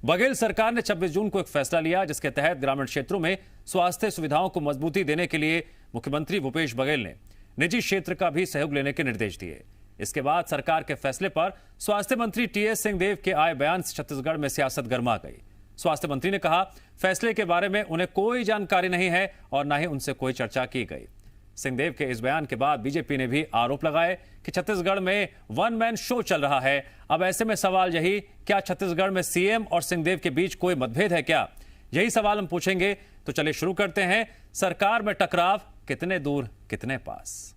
बघेल सरकार ने 26 जून को एक फैसला लिया जिसके तहत ग्रामीण क्षेत्रों में स्वास्थ्य सुविधाओं को मजबूती देने के लिए मुख्यमंत्री भूपेश बघेल ने निजी क्षेत्र का भी सहयोग लेने के निर्देश दिए। इसके बाद सरकार के फैसले पर स्वास्थ्य मंत्री टीएस सिंहदेव के आए बयान से छत्तीसगढ़ में सियासत गर्मा गई। स्वास्थ्य मंत्री ने कहा, फैसले के बारे में उन्हें कोई जानकारी नहीं है और न ही उनसे कोई चर्चा की गई। सिंहदेव के इस बयान के बाद बीजेपी ने भी आरोप लगाए कि छत्तीसगढ़ में वन मैन शो चल रहा है। अब ऐसे में सवाल यही, क्या छत्तीसगढ़ में सीएम और सिंहदेव के बीच कोई मतभेद है क्या? यही सवाल हम पूछेंगे। तो चलिए शुरू करते हैं। सरकार में टकराव कितने दूर कितने पास।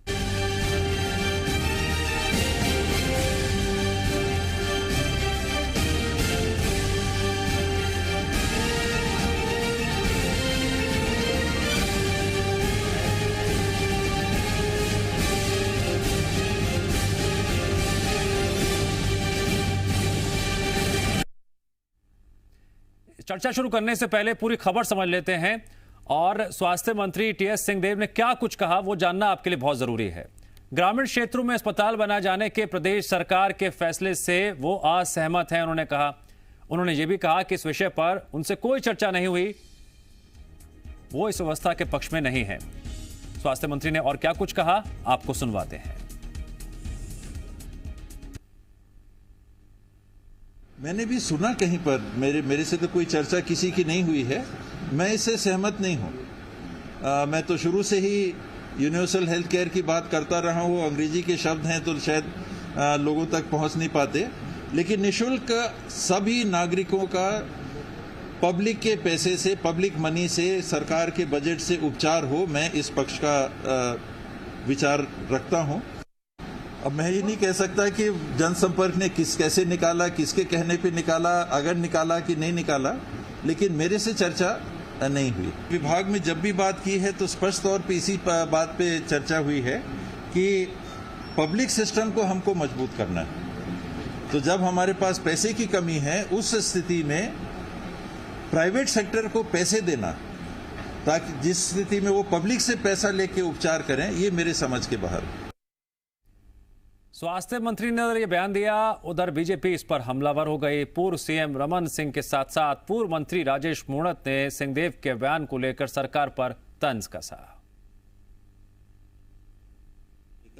चर्चा शुरू करने से पहले पूरी खबर समझ लेते हैं और स्वास्थ्य मंत्री टीएस सिंहदेव ने क्या कुछ कहा वो जानना आपके लिए बहुत जरूरी है। ग्रामीण क्षेत्रों में अस्पताल बनाए जाने के प्रदेश सरकार के फैसले से वो असहमत हैं। उन्होंने ये भी कहा कि इस विषय पर उनसे कोई चर्चा नहीं हुई, वो इस व्यवस्था के पक्ष में नहीं है। स्वास्थ्य मंत्री ने और क्या कुछ कहा आपको सुनवाते हैं। मैंने भी सुना कहीं पर, मेरे से तो कोई चर्चा किसी की नहीं हुई है। मैं इससे सहमत नहीं हूं। मैं तो शुरू से ही यूनिवर्सल हेल्थ केयर की बात करता रहा हूं। अंग्रेजी के शब्द हैं तो शायद लोगों तक पहुंच नहीं पाते, लेकिन निःशुल्क सभी नागरिकों का पब्लिक के पैसे से, पब्लिक मनी से, सरकार के बजट से उपचार हो, मैं इस पक्ष का विचार रखता हूं। अब मैं ये नहीं कह सकता कि जनसंपर्क ने कैसे निकाला, किसके कहने पे निकाला, अगर निकाला कि नहीं निकाला, लेकिन मेरे से चर्चा नहीं हुई। विभाग में जब भी बात की है तो स्पष्ट तौर पे इसी बात पे चर्चा हुई है कि पब्लिक सिस्टम को हमको मजबूत करना है। तो जब हमारे पास पैसे की कमी है, उस स्थिति में प्राइवेट सेक्टर को पैसे देना ताकि जिस स्थिति में वो पब्लिक से पैसा लेके उपचार करें, ये मेरे समझ के बाहर। स्वास्थ्य मंत्री ने यह बयान दिया, उधर बीजेपी इस पर हमलावर हो गई। पूर्व सीएम रमन सिंह के साथ साथ पूर्व मंत्री राजेश मूणत ने सिंहदेव के बयान को लेकर सरकार पर तंज कसा।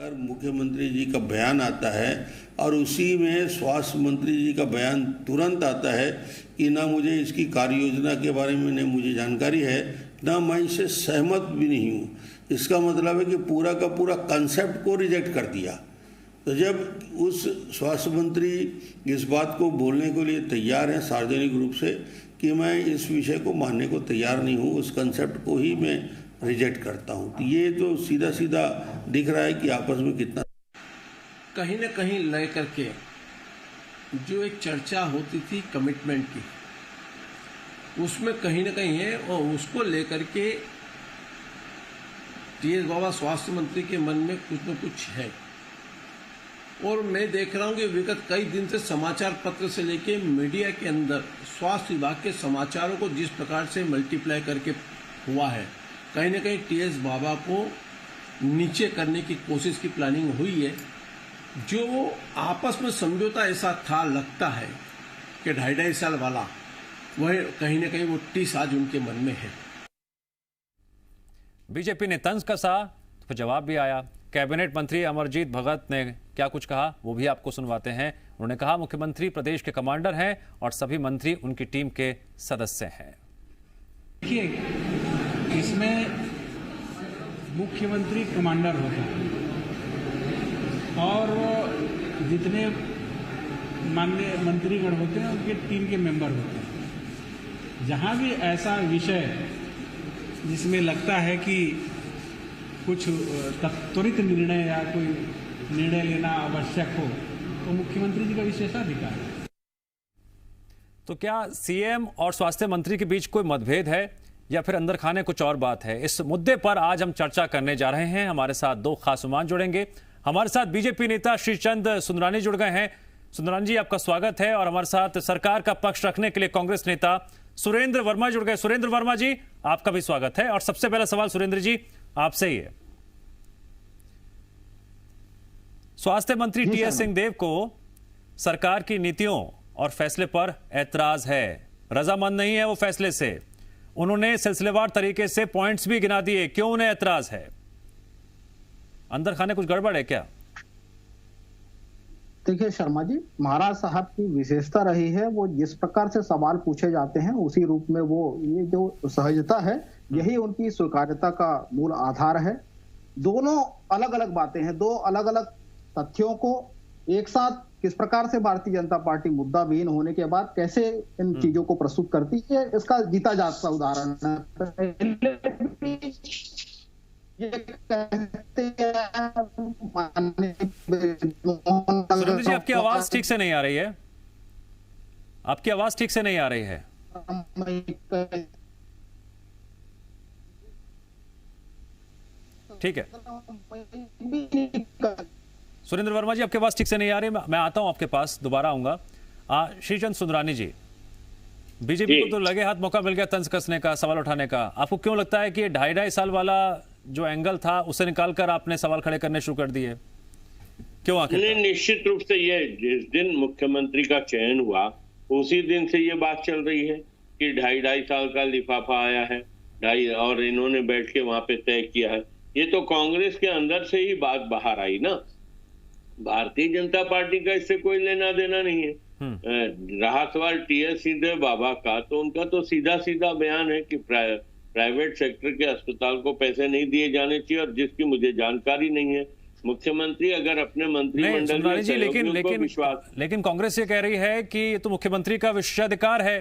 मुख्यमंत्री जी का बयान आता है और उसी में स्वास्थ्य मंत्री जी का बयान तुरंत आता है कि ना मुझे इसकी कार्य योजना के बारे में नहीं मुझे जानकारी है, ना मैं इससे सहमत भी नहीं हूँ। इसका मतलब है कि पूरा का पूरा कंसेप्ट को रिजेक्ट कर दिया। तो जब उस स्वास्थ्य मंत्री इस बात को बोलने के लिए तैयार हैं सार्वजनिक रूप से कि मैं इस विषय को मानने को तैयार नहीं हूँ, उस कंसेप्ट को ही मैं रिजेक्ट करता हूँ, तो ये तो सीधा सीधा दिख रहा है कि आपस में कितना कहीं न कहीं ले करके जो एक चर्चा होती थी कमिटमेंट की, उसमें कहीं न कहीं है और उसको लेकर के टीएस बाबा स्वास्थ्य मंत्री के मन में कुछ न कुछ है। और मैं देख रहा हूं कि विगत कई दिन से समाचार पत्र से लेके मीडिया के अंदर स्वास्थ्य विभाग के समाचारों को जिस प्रकार से मल्टीप्लाई करके हुआ है, कहीं न कहीं टीएस बाबा को नीचे करने की कोशिश की प्लानिंग हुई है। जो आपस में समझौता ऐसा था, लगता है कि 2.5 साल वाला, वह कहीं न कहीं वो टीस आज उनके मन में है। बीजेपी ने तंज कसा तो जवाब भी आया। कैबिनेट मंत्री अमरजीत भगत ने क्या कुछ कहा वो भी आपको सुनवाते हैं। उन्होंने कहा, मुख्यमंत्री प्रदेश के कमांडर हैं और सभी मंत्री उनकी टीम के सदस्य हैं। देखिए, इसमें मुख्यमंत्री कमांडर होता है और जितने माननीय मंत्रीगण होते हैं उनके टीम के मेंबर होते हैं। जहां भी ऐसा विषय जिसमें लगता है कि कुछ त्वरित निर्णय या कोई निर्णय लेना आवश्यक हो, तो मुख्यमंत्री जी का विशेषाधिकार है। तो क्या सीएम और स्वास्थ्य मंत्री के बीच कोई मतभेद है या फिर अंदर खाने कुछ और बात है? इस मुद्दे पर आज हम चर्चा करने जा रहे हैं। हमारे साथ 2 खास मेहमान जुड़ेंगे। हमारे साथ बीजेपी नेता श्रीचंद सुंदरानी जुड़ गए हैं। सुंदरानी जी, आपका स्वागत है। और हमारे साथ सरकार का पक्ष रखने के लिए कांग्रेस नेता सुरेंद्र वर्मा जुड़ गए। सुरेंद्र वर्मा जी, आपका भी स्वागत है। और सबसे पहला सवाल सुरेंद्र जी आपसे ही है। स्वास्थ्य मंत्री टीएस सिंहदेव को सरकार की नीतियों और फैसले पर ऐतराज है। रजामंद नहीं है वो फैसले से। उन्होंने सिलसिलेवार तरीके से पॉइंट्स भी गिना दिए, क्यों उन्हें एतराज है? अंदर खाने कुछ गड़बड़ है क्या? देखिए शर्मा जी, महाराज साहब की विशेषता रही है, वो जिस प्रकार से सवाल पूछे जाते हैं उसी रूप में वो, ये जो सहजता है यही उनकी स्वीकार्यता का मूल आधार है। दोनों अलग अलग बातें हैं, दो अलग अलग तथ्यों को एक साथ किस प्रकार से भारतीय जनता पार्टी मुद्दा विहीन होने के बाद कैसे इन चीजों को प्रस्तुत करती है, इसका जीता जागता उदाहरण है। ये कहते हैं सुरेंद्र जी, आपकी आवाज ठीक से नहीं आ रही है, आपकी आवाज ठीक से नहीं आ रही है। ठीक है सुरेंद्र वर्मा जी, आपके पास ठीक से नहीं आ रही, मैं आता हूं आपके पास, दोबारा आऊंगा। श्रीचंद सुंदरानी जी, बीजेपी को तो लगे हाथ मौका मिल गया तंज कसने का, सवाल उठाने का। आपको क्यों लगता है कि ये 2.5 साल वाला जो एंगल था उसे निकालकर आपने सवाल खड़े करने शुरू कर दिए, क्यों आखिर? निश्चित रूप से ये जिस दिन मुख्यमंत्री का चयन हुआ उसी दिन से ये बात चल रही है कि 2.5 साल का लिफाफा आया है, और इन्होंने बैठ के वहां पे तय किया है। ये तो कांग्रेस के अंदर से ही बात बाहर आई ना, भारतीय जनता पार्टी का इससे कोई लेना देना नहीं है। रहा सवाल टीएस सिंहदेव बाबा का, तो उनका तो सीधा सीधा बयान है कि प्राइवेट सेक्टर के अस्पताल को पैसे नहीं दिए जाने चाहिए, और जिसकी मुझे जानकारी नहीं है। मुख्यमंत्री अगर अपने मंत्रिमंडल में लेकिन कांग्रेस ये कह रही है कि ये तो मुख्यमंत्री का विशेषाधिकार है।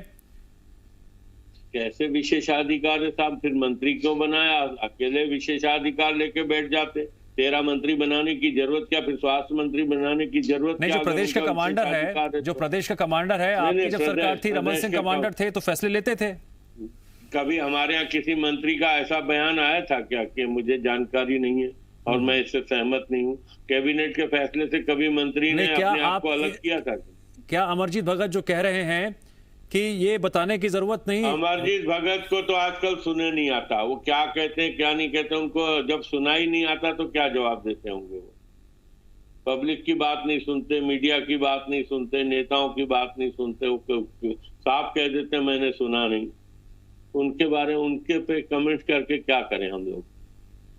कैसे विशेषाधिकार है साहब? फिर मंत्री क्यों बनाया? अकेले विशेषाधिकार लेके बैठ जाते। 13 मंत्री बनाने की जरूरत क्या? फिर स्वास्थ्य मंत्री बनाने की जरूरत क्या? जो प्रदेश का कमांडर है, जो प्रदेश का कमांडर है, आपकी जब सरकार थी, रमन सिंह कमांडर थे, तो फैसले लेते थे। कभी हमारे यहाँ किसी मंत्री का ऐसा बयान आया था क्या कि मुझे जानकारी नहीं है और मैं इससे सहमत नहीं हूँ? कैबिनेट के फैसले से कभी मंत्री ने अपने आप को अलग किया था? क्या अमरजीत भगत जो कह रहे हैं कि ये बताने की जरूरत नहीं? अमरजीत भगत को तो आजकल सुने नहीं आता, वो क्या कहते हैं क्या नहीं कहते, उनको जब सुना ही नहीं आता तो क्या जवाब देते होंगे? वो पब्लिक की बात नहीं सुनते, मीडिया की बात नहीं सुनते, नेताओं की बात नहीं सुनते, वो साफ कह देते मैंने सुना नहीं। उनके बारे में उनके पे कमेंट करके क्या करें हम लोग?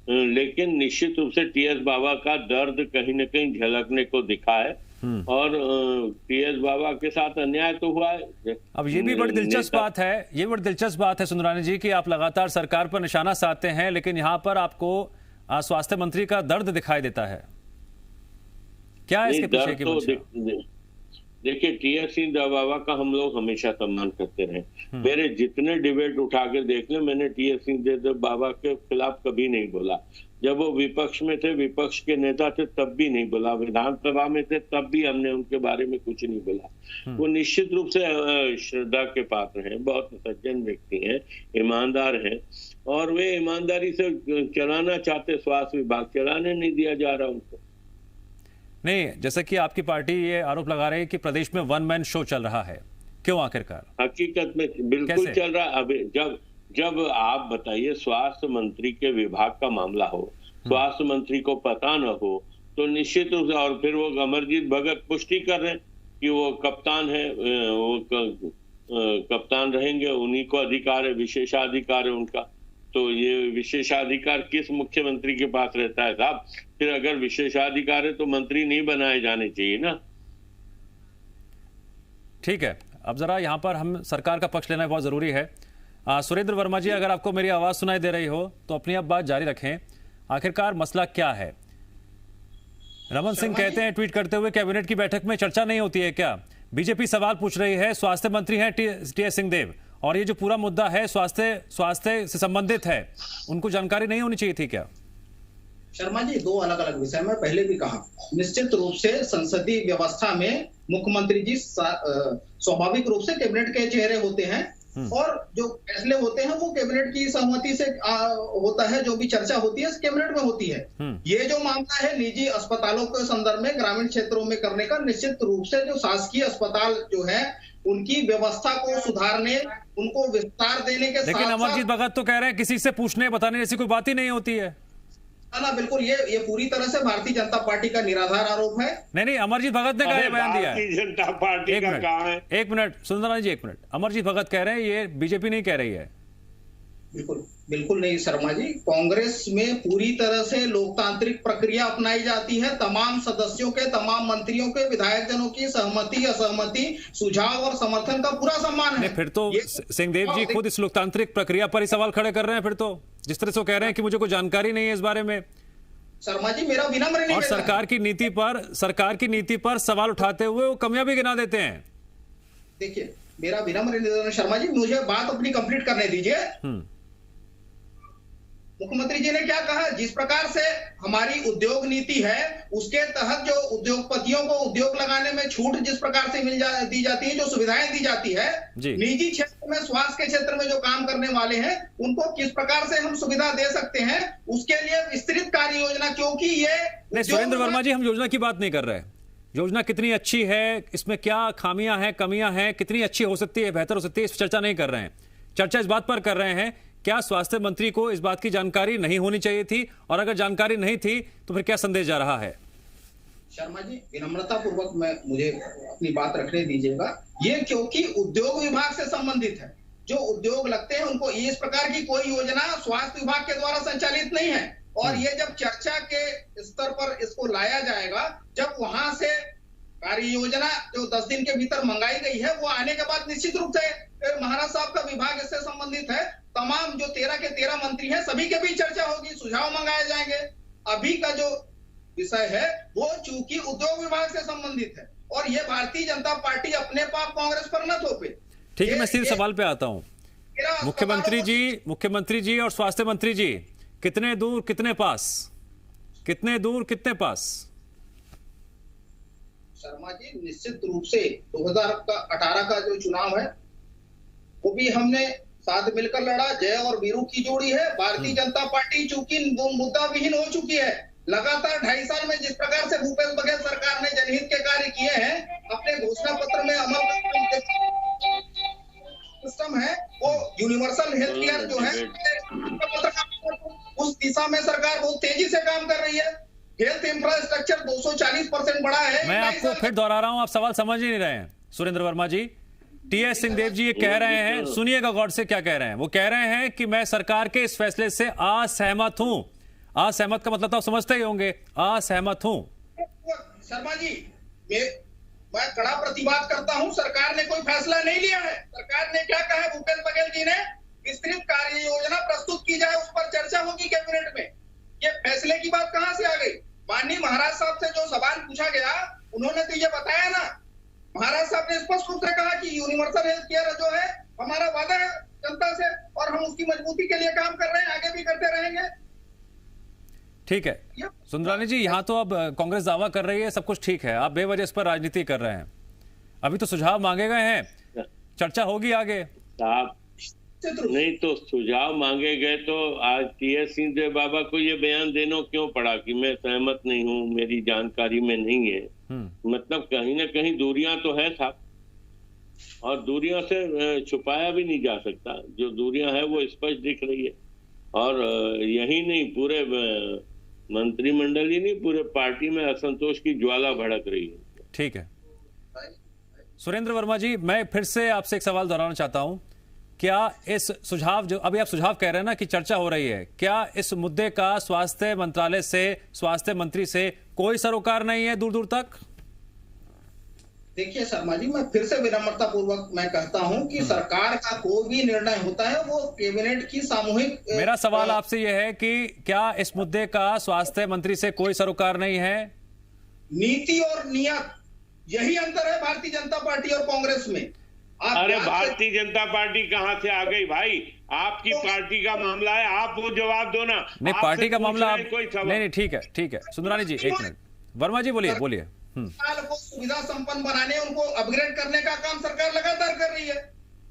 लेकिन निश्चित रूप से टीएस बाबा का दर्द कहीं न कहीं झलकने को दिखा है, और टीएस बाबा के साथ अन्याय तो हुआ है। अब ये भी बड़ी दिलचस्प बात है, ये बड़ी दिलचस्प बात है सुंदरानी जी कि आप लगातार सरकार पर निशाना साधते हैं, लेकिन यहाँ पर आपको स्वास्थ्य मंत्री का दर्द दिखाई देता है। क्या है इसके पीछे की वजह? देखिए, टीएस सिंह बाबा का हम लोग हमेशा सम्मान करते रहे। मेरे जितने डिबेट उठा के देख ले, मैंने टीएस सिंह बाबा के खिलाफ कभी नहीं बोला। जब वो विपक्ष में थे, विपक्ष के नेता थे, तब भी नहीं बोला। विधानसभा में थे तब भी हमने उनके बारे में कुछ नहीं बोला। वो निश्चित रूप से श्रद्धा के पात्र हैं, बहुत सज्जन व्यक्ति हैं, ईमानदार हैं, और वे ईमानदारी से चलाना चाहते। स्वास्थ्य विभाग चलाने नहीं दिया जा रहा उनको। नहीं, जैसे कि आपकी पार्टी ये आरोप लगा रही है कि प्रदेश में वन मैन शो चल रहा है, क्यों आखिरकार? हकीकत में बिल्कुल चल रहा है। अभी जब आप बताइए, स्वास्थ्य मंत्री के विभाग का मामला हो, स्वास्थ्य मंत्री को पता न हो, तो निश्चित रूप से, और फिर वो अमरजीत भगत पुष्टि कर रहे हैं कि वो कप्तान है, वो कप्तान रहेंगे, उन्हीं को अधिकार है, विशेषाधिकार है उनका। तो ये विशेषाधिकार किस मुख्यमंत्री के पास रहता है साहब? फिर अगर विशेषाधिकार है तो मंत्री नहीं बनाए जाने चाहिए ना। ठीक है, अब जरा यहाँ पर हम सरकार का पक्ष लेना बहुत जरूरी है। सुरेंद्र वर्मा जी, अगर आपको मेरी आवाज सुनाई दे रही हो तो अपनी अब बात जारी रखें। आखिरकार मसला क्या है? रमन सिंह कहते हैं ट्वीट करते हुए, कैबिनेट की बैठक में चर्चा नहीं होती है क्या? बीजेपी सवाल पूछ रही है, स्वास्थ्य मंत्री हैं टीएस सिंहदेव, और ये जो पूरा मुद्दा है स्वास्थ्य से संबंधित है, उनको जानकारी नहीं होनी चाहिए थी क्या? शर्मा जी, दो अलग अलग विषय में पहले भी कहा, निश्चित रूप से संसदीय व्यवस्था में मुख्यमंत्री जी स्वाभाविक रूप से कैबिनेट के चेहरे होते हैं, और जो फैसले होते हैं वो कैबिनेट की सहमति से होता है। जो भी चर्चा होती है कैबिनेट में होती है। ये जो मामला है निजी अस्पतालों के संदर्भ में ग्रामीण क्षेत्रों में करने का, निश्चित रूप से जो शासकीय अस्पताल जो है उनकी व्यवस्था को सुधारने, उनको विस्तार देने के साथ। लेकिन अमरजीत भगत तो कह रहे हैं किसी से पूछने बताने जैसी कोई बात ही नहीं होती है। ना बिल्कुल ये पूरी तरह से भारतीय जनता पार्टी का निराधार आरोप है। नहीं, अमरजीत भगत ने कहा, बयान दिया है। भारतीय जनता पार्टी का कहाँ है? एक मिनट सुंदरराज जी, एक मिनट। अमरजीत भगत कह रहे हैं ये बीजेपी नहीं कह रही है। बिल्कुल नहीं शर्मा जी, कांग्रेस में पूरी तरह से लोकतांत्रिक प्रक्रिया अपनाई जाती है। तमाम सदस्यों के, तमाम मंत्रियों के, विधायक जनों की सहमति, असहमति, सुझाव और समर्थन का पूरा सम्मान है। फिर तो सिंहदेव जी खुद इस लोकतांत्रिक प्रक्रिया पर ही सवाल खड़े कर रहे हैं। फिर तो जिस तरह से वो कह रहे हैं कि मुझे कोई जानकारी नहीं है इस बारे में। शर्मा जी मेरा विनम्र निवेदन, और सरकार की नीति पर सवाल उठाते हुए वो कमियां भी गिना देते हैं। देखिए मेरा विनम्र निवेदन शर्मा जी, मुझे बात अपनी कंप्लीट करने दीजिए। मुख्यमंत्री जी ने क्या कहा, जिस प्रकार से हमारी उद्योग नीति है उसके तहत जो उद्योगपतियों को उद्योग लगाने में छूट जिस प्रकार से दी जाती है, जो सुविधाएं दी जाती है, निजी क्षेत्र में, स्वास्थ्य के क्षेत्र में जो काम करने वाले हैं उनको किस प्रकार से हम सुविधा दे सकते हैं, उसके लिए विस्तृत कार्य योजना। क्योंकि ये सुरेंद्र वर्मा जी, हम योजना की बात नहीं कर रहे। योजना कितनी अच्छी है, इसमें क्या खामियां हैं, कमियां हैं, कितनी अच्छी हो सकती है, बेहतर हो सकती है, इस चर्चा नहीं कर रहे हैं। चर्चा इस बात पर कर रहे हैं क्या स्वास्थ्य मंत्री को इस बात की जानकारी नहीं होनी चाहिए थी, और अगर जानकारी नहीं थी तो फिर क्या संदेश जा रहा है? शर्मा जी विनम्रता पूर्वक मुझे अपनी बात रखने दीजिएगा। ये क्योंकि उद्योग विभाग से संबंधित है, जो उद्योग लगते हैं उनको इस प्रकार की कोई योजना स्वास्थ्य विभाग के द्वारा संचालित नहीं है। और ये जब चर्चा के स्तर पर इसको लाया जाएगा, जब वहां से कार्य योजना जो 10 दिन के भीतर मंगाई गई है वो आने के बाद निश्चित रूप से महाराज साहब का विभाग इससे संबंधित है, तमाम जो 13 के 13 मंत्री हैं सभी के बीच चर्चा होगी, सुझाव मंगाए जाएंगे। अभी का जो विषय है वो चूंकि उद्योग विभाग से संबंधित है और ये भारतीय जनता पार्टी अपने पाप कांग्रेस पर न थोपे। ठीक है, मैं सीधे सवाल पे आता हूं। मुख्यमंत्री जी और स्वास्थ्य मंत्री जी कितने दूर कितने पास, कितने दूर कितने पास? शर्मा जी निश्चित रूप से 2018 का जो चुनाव है वो भी हमने साथ मिलकर लड़ा, जय और वीरू की जोड़ी है। भारतीय जनता पार्टी चूंकि मुद्दा विहीन हो चुकी है, लगातार 2.5 साल में जिस प्रकार से भूपेश बघेल सरकार ने जनहित के कार्य किए हैं, अपने घोषणा पत्र में अमल सिस्टम है वो यूनिवर्सल हेल्थ केयर जो है उस दिशा में सरकार बहुत तेजी से काम कर रही है। हेल्थ इंफ्रास्ट्रक्चर 240% बढ़ा है। मैं आपको फिर दोहरा रहा हूं, आप सवाल समझ ही नहीं रहे हैं। सुरेंद्र वर्मा जी, टीएस सिंहदेव जी ये कह रहे हैं, सुनिएगा गौर से क्या कह रहे हैं। वो कह रहे हैं कि मैं सरकार के इस फैसले से असहमत हूं। असहमत का मतलब तो आप समझते ही होंगे, असहमत हूं। शर्मा जी मैं कड़ा प्रतिवाद करता हूं, सरकार ने कोई फैसला नहीं लिया है। सरकार ने क्या कहा है, भूपेश बघेल जी ने विस्तृत कार्य योजना प्रस्तुत की जाए, उस पर चर्चा होगी कैबिनेट में। ये फैसले की बात कहां से आ गई? माननीय महाराज साहब से जो सवाल पूछा गया उन्होंने तो ये बताया ना, महाराज साहब ने स्पष्ट रूप से कहा कि यूनिवर्सल हेल्थ केयर जो है हमारा वादा है जनता से और हम उसकी मजबूती के लिए काम कर रहे हैं, आगे भी करते रहेंगे। ठीक है सुंदरानी जी, यहाँ तो अब कांग्रेस दावा कर रही है सब कुछ ठीक है, आप बेवजह इस पर राजनीति कर रहे हैं। अभी तो सुझाव मांगे गए हैं, चर्चा होगी आगे। आप नहीं तो सुझाव मांगे गए तो आज टीएस सिंहदेव बाबा को ये बयान देना क्यों पड़ा कि मैं सहमत नहीं हूँ, मेरी जानकारी में नहीं है। मतलब कहीं ना कहीं दूरियां तो है साहब, और दूरियों से छुपाया भी नहीं जा सकता। जो दूरियां है वो स्पष्ट दिख रही है, और यही नहीं पूरे मंत्रिमंडल ही नहीं पूरे पार्टी में असंतोष की ज्वाला भड़क रही है। ठीक है सुरेंद्र वर्मा जी, मैं फिर से आपसे एक सवाल दोहराना चाहता हूं। क्या इस सुझाव, जो अभी आप सुझाव कह रहे हैं ना कि चर्चा हो रही है, क्या इस मुद्दे का स्वास्थ्य मंत्रालय से, स्वास्थ्य मंत्री से कोई सरोकार नहीं है दूर दूर तक? देखिए शर्मा जी, मैं फिर से विनम्रता पूर्वक मैं कहता हूं कि सरकार का कोई भी निर्णय होता है वो कैबिनेट की सामूहिक। मेरा सवाल आपसे यह है कि क्या इस मुद्दे का स्वास्थ्य मंत्री से कोई सरोकार नहीं है? नीति और नियत, यही अंतर है भारतीय जनता पार्टी और कांग्रेस में। अरे भारतीय जनता पार्टी कहां से आ गई भाई? आपकी पार्टी का मामला है, आप वो जवाब दो ना। नहीं पार्टी का मामला नहीं, ठीक है सुंदरानी जी एक मिनट। वर्मा जी बोलिए बोलिए। को सुविधा संपन्न बनाने, उनको अपग्रेड करने का काम सरकार लगातार कर रही है।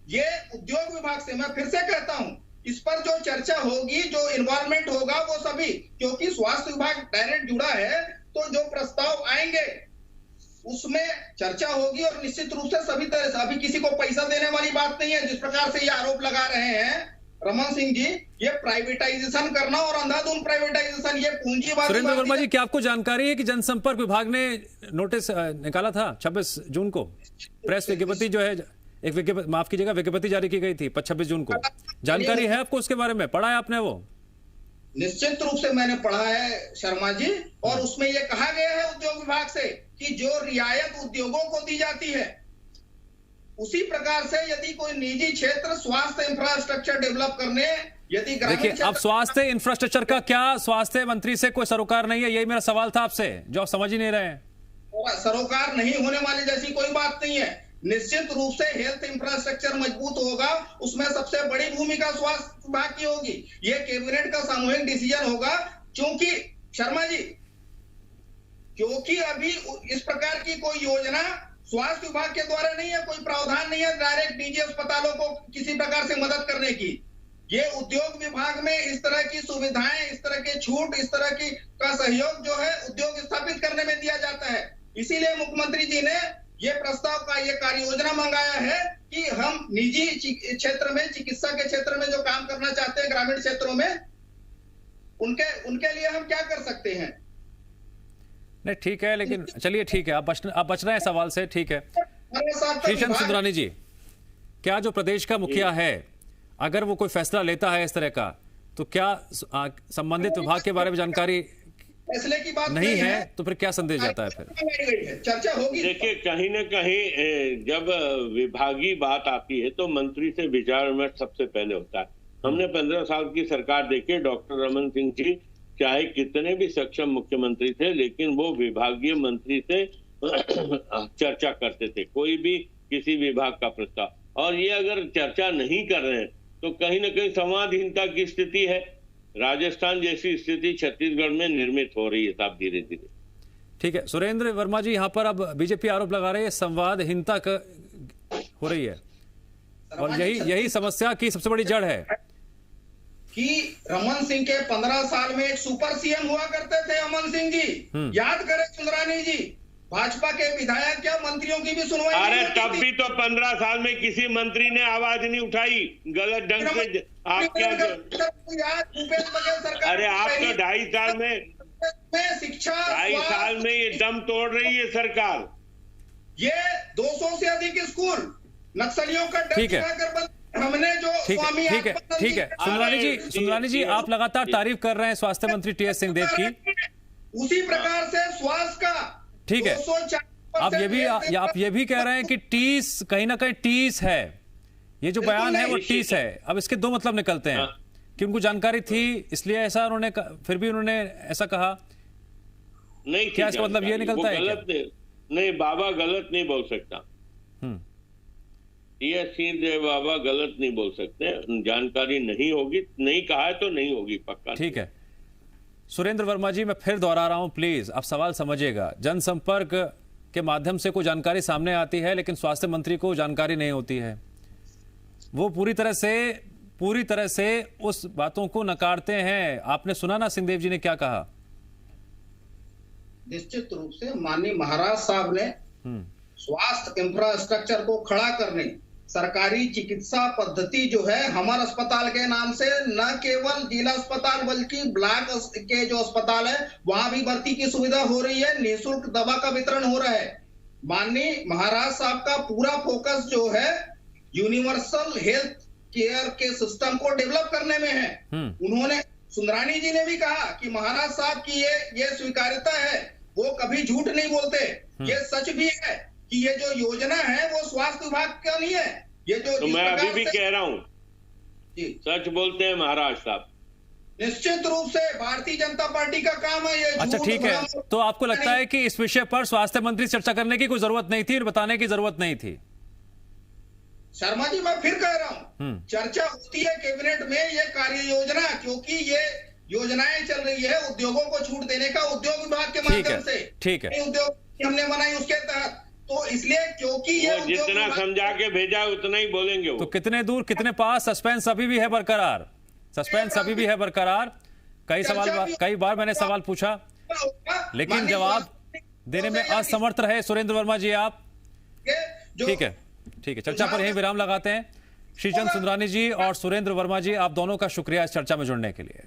ये उद्योग विभाग से मैं फिर से कहता हूं, इस पर जो चर्चा होगी, जो इन्वॉल्वमेंट होगा वो सभी, क्योंकि स्वास्थ्य विभाग डायरेक्ट जुड़ा है, तो जो प्रस्ताव आएंगे उसमें चर्चा होगी और निश्चित रूप से सभी तरह से, अभी किसी को पैसा देने वाली बात नहीं है जिस प्रकार से ये आरोप लगा रहे हैं रमन सिंह जी, ये प्राइवेटाइजेशन करना और अंधाधुंध प्राइवेटाइजेशन, ये पूंजीवादी। सुरेंद्र वर्मा जी, क्या आपको जानकारी है कि जनसंपर्क विभाग ने नोटिस निकाला था 26 जून को? प्रेस विज्ञप्ति जो है, एक विज्ञप्ति, माफ कीजिएगा, विज्ञप्ति जारी की गई थी 26 जून को। जानकारी है आपको उसके बारे में? पढ़ा है आपने वो? निश्चित रूप से मैंने पढ़ा है शर्मा जी, और उसमें यह कहा गया है उद्योग विभाग से कि जो रियायत उद्योगों को दी जाती है, उसी प्रकार से यदि कोई निजी क्षेत्र स्वास्थ्य इंफ्रास्ट्रक्चर डेवलप करने, यदि देखिए, अब स्वास्थ्य इंफ्रास्ट्रक्चर का क्या स्वास्थ्य मंत्री से कोई सरोकार नहीं है? यही मेरा सवाल था आपसे, जो आप समझ ही नहीं रहे हैं। सरोकार नहीं होने वाली जैसी कोई बात नहीं है। निश्चित रूप से हेल्थ इंफ्रास्ट्रक्चर मजबूत होगा, उसमें सबसे बड़ी भूमिका स्वास्थ्य विभाग की होगी। ये कैबिनेट का सामूहिक डिसीजन होगा, क्योंकि शर्मा जी, क्योंकि अभी इस प्रकार की कोई योजना स्वास्थ्य विभाग के द्वारा नहीं है, कोई प्रावधान नहीं है डायरेक्ट निजी अस्पतालों को किसी प्रकार से मदद करने की। ये उद्योग विभाग में इस तरह की सुविधाएं, इस तरह के छूट, इस तरह की का सहयोग जो है उद्योग स्थापित करने में दिया जाता है। इसीलिए मुख्यमंत्री जी ने ये प्रस्ताव का ये कार्य योजना मंगाया है कि हम निजी क्षेत्र में, चिकित्सा के क्षेत्र में जो काम करना चाहते हैं ग्रामीण क्षेत्रों में, उनके लिए हम क्या कर सकते हैं। नहीं, ठीक है, लेकिन चलिए ठीक है, आप बच रहे हैं सवाल से, ठीक है। श्रीचंद सुंदरानी जी, क्या जो प्रदेश का मुखिया है, अगर वो कोई फैसला लेता है इस तरह का, तो क्या संबंधित विभाग के बारे में जानकारी फैसले की बात नहीं है, तो फिर क्या संदेश जाता है? फिर चर्चा होगी। देखिए, कहीं न कहीं जब विभागीय बात आती है तो मंत्री से विचार विमर्श सबसे पहले होता है। हमने 15 साल की सरकार देखी, डॉक्टर रमन सिंह जी चाहे कितने भी सक्षम मुख्यमंत्री थे, लेकिन वो विभागीय मंत्री से चर्चा करते थे कोई भी किसी विभाग का प्रस्ताव। और ये अगर चर्चा नहीं कर रहे हैं तो कहीं ना कहीं संवादहीनता की स्थिति है। राजस्थान जैसी स्थिति छत्तीसगढ़ में निर्मित हो रही है साहब, धीरे धीरे। ठीक है सुरेंद्र वर्मा जी, यहाँ पर अब बीजेपी आरोप लगा रही है संवादहीनता हो रही है, और यही समस्या की सबसे बड़ी जड़ है कि रमन सिंह के 15 साल में एक सुपर सीएम हुआ करते थे अमन सिंह जी, याद करें सुंदरानी जी। भाजपा के विधायक क्या मंत्रियों की भी सुनवाई? अरे तब भी तो 15 साल में किसी मंत्री ने आवाज नहीं उठाई गलत ढंग से। आप क्या भूपेश बघेल सरकार, अरे आप तो 2.5 साल में शिक्षा 2.5 साल में ये दम तोड़ रही है सरकार। ये 200 से अधिक स्कूल नक्सलियों का डर दिखाकर हमने जो स्वामी, ठीक है सुंदरानी जी, आप लगातार तारीफ कर रहे हैं स्वास्थ्य मंत्री टी.एस. सिंहदेव की, उसी प्रकार से स्वास्थ्य का ठीक है। आप ये भी कह रहे हैं कि टीस कहीं ना कहीं टीस है, ये जो बयान है वो टीस है। अब इसके दो मतलब निकलते हैं कि उनको जानकारी थी इसलिए ऐसा उन्होंने, फिर भी उन्होंने ऐसा कहा नहीं। क्या इसका मतलब ये निकलता है? नहीं, बाबा गलत नहीं बोल सकता। टी.एस. सिंहदेव बाबा गलत नहीं बोल सकते, जानकारी नहीं होगी, नहीं कहा है तो नहीं होगी, पक्का। ठीक है सुरेंद्र वर्मा जी, मैं फिर दोहरा रहा हूं, प्लीज आप सवाल समझिएगा। जनसंपर्क के माध्यम से कोई जानकारी सामने आती है, लेकिन स्वास्थ्य मंत्री को जानकारी नहीं होती है। वो पूरी तरह से उस बातों को नकारते हैं। आपने सुना ना सिंहदेव जी ने क्या कहा? निश्चित रूप से माननीय महाराज साहब ने स्वास्थ्य इंफ्रास्ट्रक्चर को खड़ा करने, सरकारी चिकित्सा पद्धति जो है हमारे अस्पताल के नाम से, न केवल जिला अस्पताल बल्कि ब्लॉक के जो अस्पताल है वहां भी भर्ती की सुविधा हो रही है, निःशुल्क दवा का वितरण हो रहा है। माननीय महाराज साहब का पूरा फोकस जो है यूनिवर्सल हेल्थ केयर के सिस्टम को डेवलप करने में है। उन्होंने, सुंदरानी जी ने भी कहा कि महाराज साहब की ये स्वीकार्यता है, वो कभी झूठ नहीं बोलते। ये सच भी है कि ये जो योजना है वो स्वास्थ्य विभाग का नहीं है। ये जो तो मैं अभी भी कह रहा हूँ, सच बोलते हैं महाराज साहब। निश्चित रूप से भारतीय जनता पार्टी का काम है ये। अच्छा ठीक है, तो आपको लगता है कि इस विषय पर स्वास्थ्य मंत्री चर्चा करने की कोई जरूरत नहीं थी और बताने की जरूरत नहीं थी? शर्मा जी, मैं फिर कह रहा हूँ, चर्चा होती है कैबिनेट में ये कार्य योजना, क्योंकि ये योजनाएं चल रही है उद्योगों को छूट देने का उद्योग विभाग के माध्यम से। ठीक है, उद्योग हमने बनाई उसके तहत, तो इसलिए क्योंकि ये जितना समझा के भेजा उतना ही बोलेंगे वो। तो कितने दूर कितने पास सस्पेंस अभी भी है बरकरार, सस्पेंस अभी भी है बरकरार। कई बार मैंने सवाल पूछा, लेकिन जवाब देने में असमर्थ रहे सुरेंद्र वर्मा जी आप। ठीक है, चर्चा पर यही विराम लगाते हैं। श्रीचंद सुंदरानी जी और सुरेंद्र वर्मा जी, आप दोनों का शुक्रिया इस चर्चा में जुड़ने के लिए।